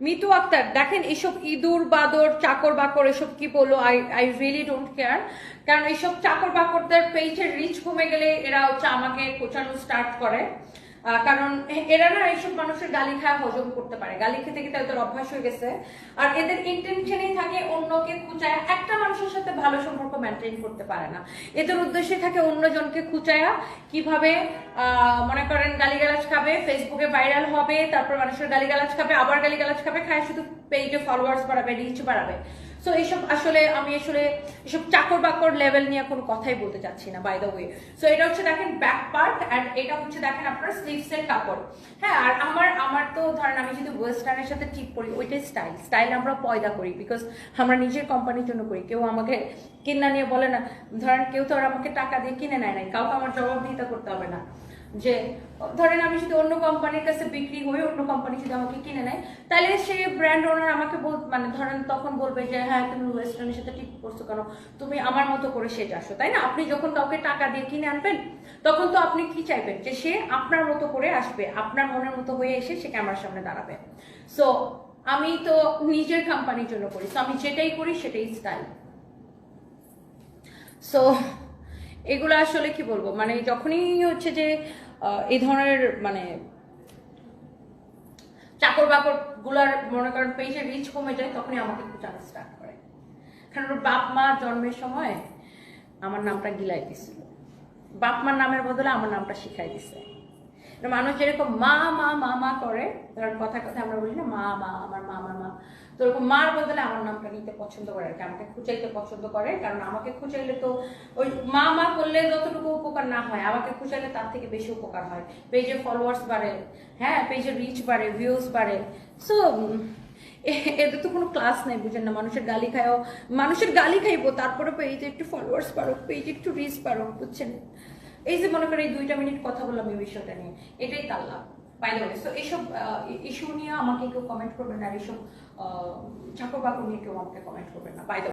মিতু আক্তার দেখেন এসব ইঁদুর বাদর চাকর বাকর এসব কি বললো, আই রিয়েলি ডোন্ট কেয়ার। কারণ এইসব চাকর বাকরদের পেজের রিচ কমে গেলে এরা হচ্ছে আমাকে কোচানো স্টার্ট করে। কারণ এরা না এইসব মানুষের গালি খাওয়া হজম করতে পারে, গালি খেতে খেতে ওদের অভ্যাস হয়ে গেছে। আর এদের ইন্টেনশনই থাকে অন্যকে খুঁচায়া, একটা মানুষের সাথে ভালো সম্পর্ক মেনটেন করতে পারে না। এদের উদ্দেশ্যে থাকে অন্যজনকে খুঁচায়া কিভাবে মনে করেন গালিগালাজ খাবে, ফেসবুকে ভাইরাল হবে, তারপর মানুষের গালিগালাজ খাবে, আবার গালিগালাজ খাবে, খায় শুধু পেজে ফলোয়ার্স বাড়াবে, রিচ বাড়াবে। সো এইসব আসলে আমি এসব চাকর বাকর লেভেল নিয়ে কোনো কথাই বলতে চাচ্ছি না, বাই দ্য ওয়ে। সো এটা হচ্ছে দেখেন ব্যাক পার্ট, অ্যান্ড এটা হচ্ছে দেখেন আপনার স্লিভসের কাপড়। হ্যাঁ, আর আমার তো ধরেন আমি যদি ওয়েস্টার্নের সাথে ঠিক করি, ওইটাই স্টাইল আমরা পয়দা করি, বিকজ আমরা নিজের কোম্পানির জন্য করি। কেউ আমাকে কিনা নিয়ে বলে না, ধরেন কেউ তো আর আমাকে টাকা দিয়ে কিনে নেয় নাই, কাউকে আমার জবাবদিহিতা করতে হবে না। যে ধরেন আমি যদি অন্য কোম্পানির কাছে বিক্রি হয়ে অন্য কোম্পানি যদি আমাকে কিনে নেয়, তাহলে সে ব্র্যান্ড ওনার আমাকে মানে ধরেন তখন বলবে যে হ্যাঁ তুমি ওয়েস্টার্নের সাথে ঠিক করছো কেন, তুমি আমার মতো করে সেটা আসো, তাই না? আপনি যখন কাউকে টাকা দিয়ে কিনে আনবেন তখন তো আপনি কি চাইবেন, যে সে আপনার মতো করে আসবে, আপনার মনের মতো হয়ে এসে সে ক্যামেরার সামনে দাঁড়াবে। সো আমি তো নিজের কোম্পানির জন্য করি, সো আমি যেটাই করি সেটাই স্টাইল। সো এগুলো আসলে কি বলবো, মানে যখনই হচ্ছে যে এই ধরনের মানে চাকর বাকর গুলার মনে করেন পেজের রিচ কমে যায়, তখনই আমাকে খোঁচানো স্টার্ট করে। কারণ ওর বাপ মা জন্মের সময় আমার নামটা গিলাই দিছিল, বাপ মার নামের বদলে আমার নামটা শিখাই দিছে। মানুষ যেরকম মা মা মা মা করে, ধর কথা কথা আমরা বলি না মা মা আমার মা আমার মা, তো ওরকম মার বদলে আমার নামটা নিতে পছন্দ করে আর কি, আমাকে খুঁচাইতে পছন্দ করে। কারণ আমাকে খুঁচাইলে তো ওই মা মা করলে যতটুকু উপকার না হয়, আমাকে খুঁচাইলে তার থেকে বেশি উপকার হয়। পেজের ফলোয়ার্স বাড়ে, হ্যাঁ পেজের রিচ বাড়ে, ভিউজ বাড়ে। সো এদের তো কোনো ক্লাস নেই, বুঝেন না? মানুষের গালি খাইবো, তারপরে পেজে একটু ফলোয়ার্স বাড়ো, পেজে একটু রিচ বাড়ো, বুঝছেন? এই যে মনে করি এই 2টা মিনিট কথা বললাম এই বিষয়টা নিয়ে, এটাই তার লাভ, বাই দ্য ওয়ে। সো এইসব ইস্যু নিয়ে আমাকে কেউ কমেন্ট করবেন না, আর এইসব চাকর বাকর নিয়ে কেউ আমাকে কমেন্ট করবেন না, বাই দ্য